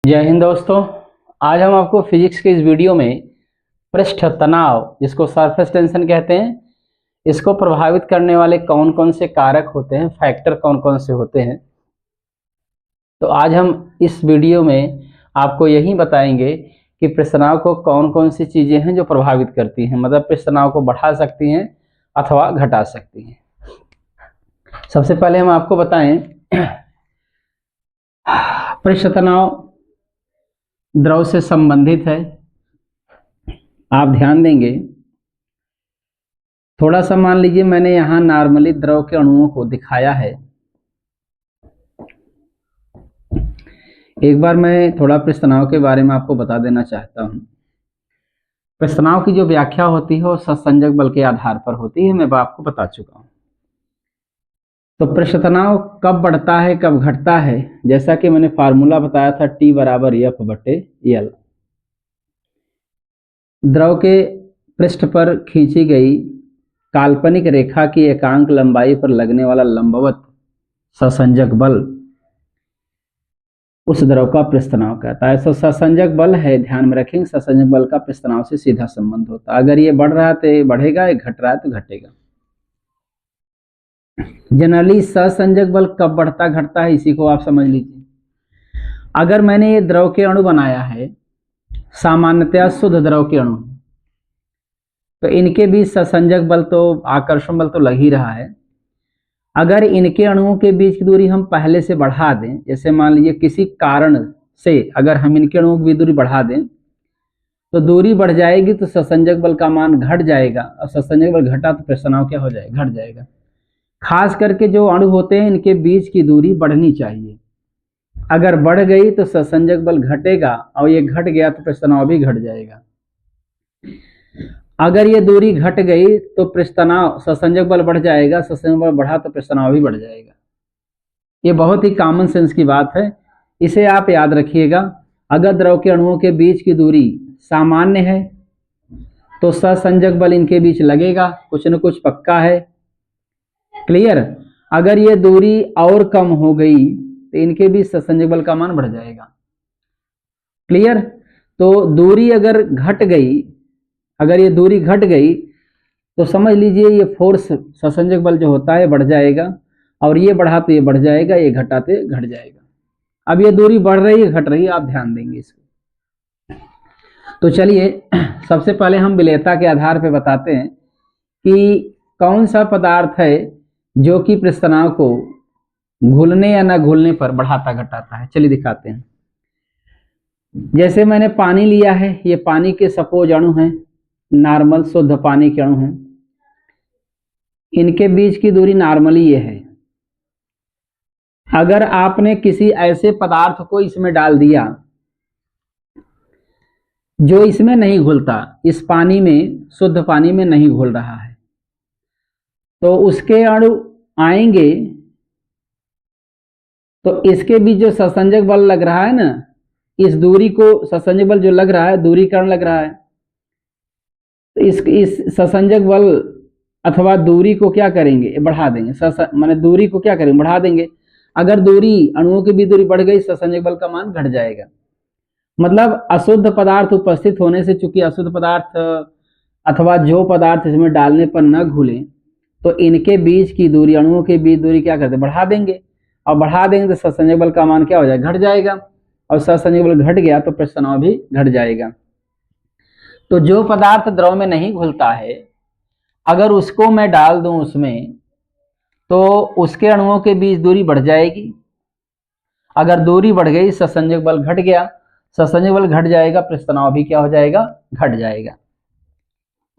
जय हिंद दोस्तों। आज हम आपको फिजिक्स के इस वीडियो में पृष्ठ तनाव, जिसको सरफेस टेंशन कहते हैं, इसको प्रभावित करने वाले कौन कौन से कारक होते हैं, फैक्टर कौन कौन से होते हैं। तो आज हम इस वीडियो में आपको यही बताएंगे कि पृष्ठ तनाव को कौन कौन सी चीज़ें हैं जो प्रभावित करती हैं, मतलब पृष्ठ तनाव को बढ़ा सकती हैं अथवा घटा सकती हैं। सबसे पहले हम आपको बताएं, पृष्ठ तनाव द्रव से संबंधित है। आप ध्यान देंगे, थोड़ा सा मान लीजिए मैंने यहाँ नॉर्मली द्रव के अणुओं को दिखाया है। एक बार मैं थोड़ा पृष्ठ तनाव के बारे में आपको बता देना चाहता हूँ। पृष्ठ तनाव की जो व्याख्या होती है वो सहसंजक बल के आधार पर होती है, मैं आपको बता चुका हूँ। तो पृष्ठ तनाव कब बढ़ता है कब घटता है, जैसा कि मैंने फार्मूला बताया था, T बराबर F/L। द्रव के पृष्ठ पर खींची गई काल्पनिक रेखा की एकांक लंबाई पर लगने वाला लंबवत सहसंजक बल उस द्रव का पृष्ठ तनाव कहता है। तो सहसंजक बल है, ध्यान में रखेंगे, सहसंजक बल का पृष्ठ तनाव से सीधा संबंध होता है। अगर ये बढ़ रहा है तो ये बढ़ेगा, ये घट रहा है तो घटेगा। जनरली सहसंजक बल कब बढ़ता घटता है, इसी को आप समझ लीजिए। अगर मैंने ये द्रव के अणु बनाया है, सामान्यतया शुद्ध द्रव के अणु, तो इनके बीच सहसंजक बल तो, आकर्षण बल तो लग ही रहा है। अगर इनके अणुओं के बीच की दूरी हम पहले से बढ़ा दें, जैसे मान लीजिए किसी कारण से अगर हम इनके अणुओं की दूरी बढ़ा दें, तो दूरी बढ़ जाएगी तो सहसंजक बल का मान घट जाएगा, और सहसंजक बल घटा तो पृष्ठ तनाव क्या हो जाएगा, घट जाएगा। खास करके जो अणु होते हैं इनके बीच की दूरी बढ़नी चाहिए। अगर बढ़ गई तो सहसंजक बल घटेगा, और ये घट गया तो पृष्ठ तनाव भी घट जाएगा। अगर ये दूरी घट गई तो पृष्ठ तनाव, सहसंजक बल बढ़ जाएगा, सहसंजक बल बढ़ा तो पृष्ठ तनाव भी बढ़ जाएगा। ये बहुत ही कॉमन सेंस की बात है, इसे आप याद रखिएगा। अगर द्रव के अणुओं के बीच की दूरी सामान्य है तो सहसंजक बल इनके बीच लगेगा, कुछ न कुछ पक्का है। क्लियर? अगर ये दूरी और कम हो गई तो इनके बीच सहसंजक बल का मान बढ़ जाएगा। क्लियर? तो दूरी अगर घट गई, अगर ये दूरी घट गई तो समझ लीजिए ये फोर्स, सहसंजक बल जो होता है बढ़ जाएगा, और ये बढ़ा तो ये बढ़ जाएगा, ये घटाते घट जाएगा। अब ये दूरी बढ़ रही है घट रही है, आप ध्यान देंगे इसको। तो चलिए सबसे पहले हम विलेयता के आधार पर बताते हैं कि कौन सा पदार्थ है जो कि पृष्ठ तनाव को घुलने या न घुलने पर बढ़ाता घटाता है। चलिए दिखाते हैं। जैसे मैंने पानी लिया है, ये पानी के सपोज अणु हैं, नॉर्मल शुद्ध पानी के अणु हैं। इनके बीच की दूरी नॉर्मली ये है। अगर आपने किसी ऐसे पदार्थ को इसमें डाल दिया जो इसमें नहीं घुलता, इस पानी में, शुद्ध पानी में नहीं घुल रहा है, तो उसके अणु आएंगे, तो इसके बीच जो सहसंजक बल लग रहा है ना, इस दूरी को, सहसंजक बल जो लग रहा है, दूरीकरण लग रहा है, तो इस सहसंजक बल अथवा दूरी को क्या करेंगे, बढ़ा देंगे। माने दूरी को क्या करेंगे, बढ़ा देंगे। अगर दूरी, अणुओं की भी दूरी बढ़ गई, सहसंजक बल का मान घट जाएगा। मतलब अशुद्ध पदार्थ उपस्थित होने से, चूंकि अशुद्ध पदार्थ अथवा जो पदार्थ इसमें डालने पर न घुले, तो इनके बीच की दूरी, अणुओं के बीच दूरी क्या करते, बढ़ा देंगे, और बढ़ा देंगे तो सहसंजक बल का मान क्या हो जाएगा, घट जाएगा, और सहसंजक बल घट गया तो पृष्ठ तनाव भी घट जाएगा। तो जो पदार्थ द्रव में नहीं घुलता है, अगर उसको मैं डाल दूं उसमें, तो उसके अणुओं के बीच दूरी बढ़ जाएगी। अगर दूरी बढ़ गई, सहसंजक बल घट गया, सहसंजक बल घट जाएगा, पृष्ठ तनाव भी क्या हो जाएगा, घट जाएगा।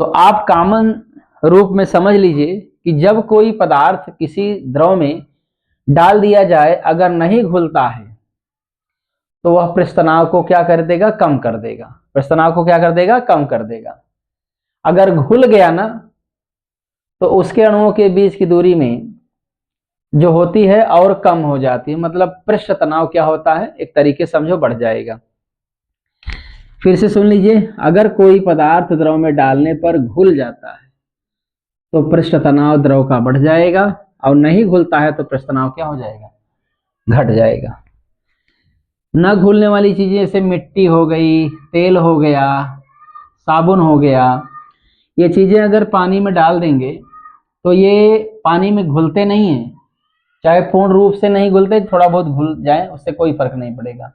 तो आप कॉमन रूप में समझ लीजिए कि जब कोई पदार्थ किसी द्रव में डाल दिया जाए, अगर नहीं घुलता है तो वह पृष्ठ तनाव को क्या कर देगा, कम कर देगा। पृष्ठ तनाव को क्या कर देगा, कम कर देगा। अगर घुल गया ना, तो उसके अणुओं के बीच की दूरी में जो होती है और कम हो जाती है, मतलब पृष्ठ तनाव क्या होता है, एक तरीके समझो बढ़ जाएगा। फिर से सुन लीजिए, अगर कोई पदार्थ द्रव में डालने पर घुल जाता है तो पृष्ठ तनाव द्रव का बढ़ जाएगा, और नहीं घुलता है तो पृष्ठ तनाव क्या हो जाएगा, घट जाएगा। न घुलने वाली चीजें जैसे मिट्टी हो गई, तेल हो गया, साबुन हो गया, ये चीजें अगर पानी में डाल देंगे तो ये पानी में घुलते नहीं हैं। चाहे पूर्ण रूप से नहीं घुलते, थोड़ा बहुत घुल जाए उससे कोई फर्क नहीं पड़ेगा,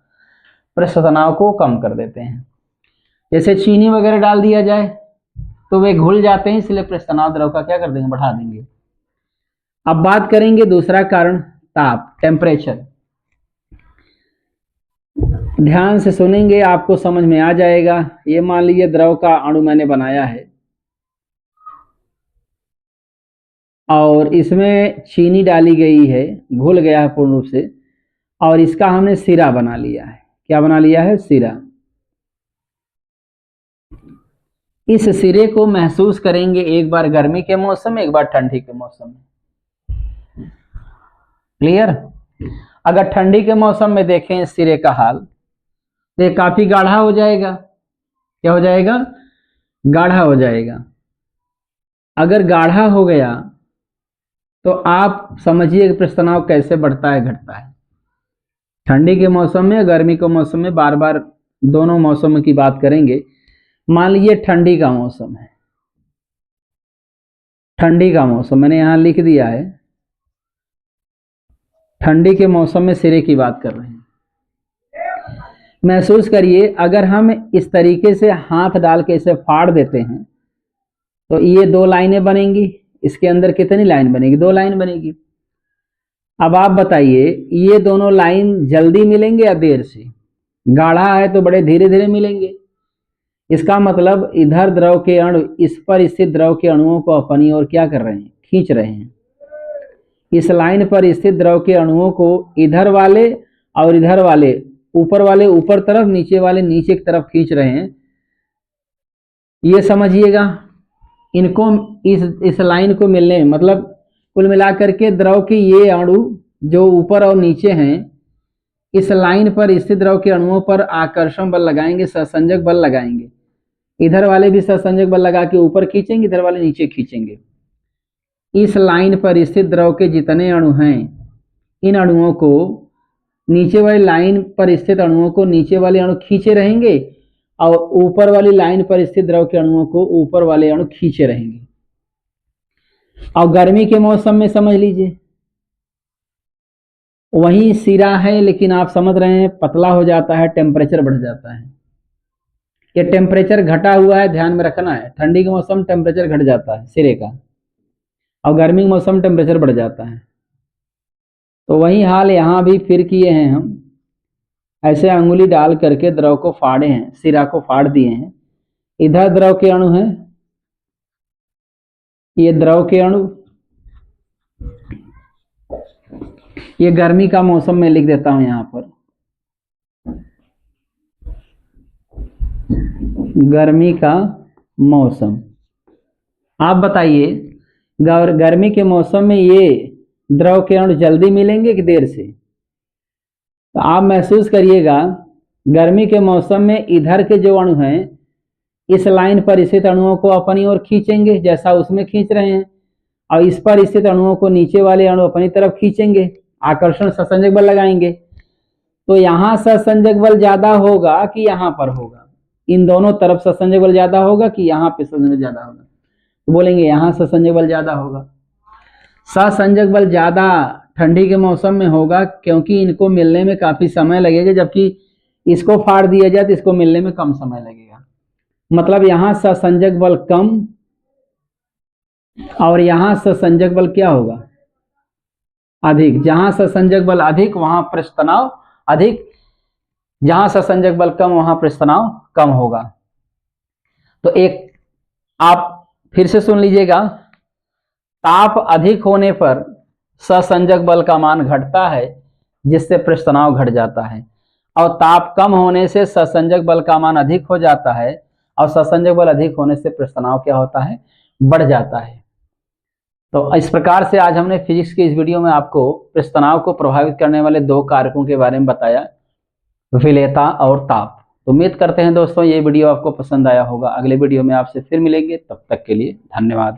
पृष्ठ तनाव को कम कर देते हैं। जैसे चीनी वगैरह डाल दिया जाए तो वे घुल जाते हैं, इसलिए पृष्ठ तनाव द्रव का क्या कर देंगे, बढ़ा देंगे। अब बात करेंगे दूसरा कारण, ताप, टेम्परेचर। ध्यान से सुनेंगे, आपको समझ में आ जाएगा। ये मान लीजिए द्रव का अणु मैंने बनाया है और इसमें चीनी डाली गई है, घुल गया है पूर्ण रूप से, और इसका हमने सिरा बना लिया है। क्या बना लिया है, सिरा। इस सिरे को महसूस करेंगे एक बार गर्मी के मौसम में, एक बार ठंडी के मौसम में। क्लियर? अगर ठंडी के मौसम में देखें इस सिरे का हाल, तो ये काफी गाढ़ा हो जाएगा। क्या हो जाएगा, गाढ़ा हो जाएगा। अगर गाढ़ा हो गया तो आप समझिए कि पृष्ठ तनाव कैसे बढ़ता है, घटता है। ठंडी के मौसम में, गर्मी के मौसम में, बार बार दोनों मौसमों की बात करेंगे। मान लीजिए ठंडी का मौसम है, ठंडी का मौसम मैंने यहां लिख दिया है। ठंडी के मौसम में सिरे की बात कर रहे हैं। महसूस करिए, अगर हम इस तरीके से हाथ डाल के इसे फाड़ देते हैं तो ये 2 लाइनें बनेंगी। इसके अंदर कितनी लाइन बनेगी, 2 लाइन बनेगी। अब आप बताइए, ये दोनों लाइन जल्दी मिलेंगे या देर से? गाढ़ा है तो बड़े धीरे धीरे मिलेंगे। इसका मतलब इधर द्रव के अणु इस पर स्थित द्रव के अणुओं को अपनी ओर क्या कर रहे हैं, खींच रहे हैं। इस लाइन पर स्थित द्रव के अणुओं को इधर वाले और इधर वाले, ऊपर वाले ऊपर तरफ, नीचे वाले नीचे की तरफ खींच रहे हैं। ये समझिएगा। इनको इस लाइन को मिलने में, मतलब कुल मिलाकर के द्रव के ये अणु जो ऊपर और नीचे हैं, इस लाइन पर स्थित द्रव के अणुओं पर आकर्षण बल लगाएंगे, सहसंजक बल लगाएंगे। इधर वाले भी सहसंजक बल लगा के ऊपर खींचेंगे, इधर वाले नीचे खींचेंगे। इस लाइन पर स्थित द्रव के जितने अणु हैं, इन अणुओं को नीचे वाली लाइन पर स्थित अणुओं को नीचे वाले अणु खींचे रहेंगे और ऊपर वाली लाइन पर स्थित द्रव के अणुओं को ऊपर वाले अणु खींचे रहेंगे। और गर्मी के मौसम में समझ लीजिए, वही सिरा है लेकिन आप समझ रहे हैं पतला हो जाता है, टेम्परेचर बढ़ जाता है। ये टेम्परेचर घटा हुआ है, ध्यान में रखना है। ठंडी के मौसम टेम्परेचर घट जाता है सिरे का, और गर्मी के मौसम टेम्परेचर बढ़ जाता है। तो वही हाल यहाँ भी फिर किए हैं हम। ऐसे अंगुली डाल करके द्रव को फाड़े हैं, सिरा को फाड़ दिए हैं। इधर द्रव के अणु हैं, ये द्रव के अणु, ये गर्मी का मौसम में लिख देता हूं यहां पर, गर्मी का मौसम। आप बताइए, गर्मी के मौसम में ये द्रव के अणु जल्दी मिलेंगे कि देर से? तो आप महसूस करिएगा, गर्मी के मौसम में इधर के जो अणु हैं इस लाइन पर स्थित अणुओं को अपनी ओर खींचेंगे, जैसा उसमें खींच रहे हैं, और इस पर स्थित अणुओं को नीचे वाले अणु अपनी तरफ खींचेंगे, आकर्षण सहसंजक बल लगाएंगे। तो यहां सहसंजक बल ज्यादा होगा कि यहां पर होगा? इन दोनों तरफ सहसंजक बल ज्यादा होगा कि यहां पे सहसंजक ज्यादा होगा? तो बोलेंगे यहां सहसंजक बल ज्यादा होगा। सहसंजक बल ज्यादा ठंडी के मौसम में होगा, क्योंकि इनको मिलने में काफी समय लगेगा, जबकि इसको फाड़ दिया जाए तो इसको मिलने में कम समय लगेगा। मतलब यहां सहसंजक बल कम और यहां सहसंजक बल क्या होगा, अधिक। जहां सहसंजक बल अधिक वहां पृष्ठ तनाव अधिक, जहां सहसंजक बल कम वहां पृष्ठ तनाव कम होगा। तो एक आप फिर से सुन लीजिएगा, ताप अधिक होने पर सहसंजक बल का मान घटता है, जिससे पृष्ठ तनाव घट जाता है, और ताप कम होने से सहसंजक बल का मान अधिक हो जाता है, और सहसंजक बल अधिक होने से पृष्ठ तनाव क्या होता है, बढ़ जाता है। तो इस प्रकार से आज हमने फिजिक्स के इस वीडियो में आपको पृष्ठ तनाव को प्रभावित करने वाले 2 कारकों के बारे में बताया, विलेयता और ताप। तो उम्मीद करते हैं दोस्तों ये वीडियो आपको पसंद आया होगा। अगले वीडियो में आपसे फिर मिलेंगे, तब तक के लिए धन्यवाद।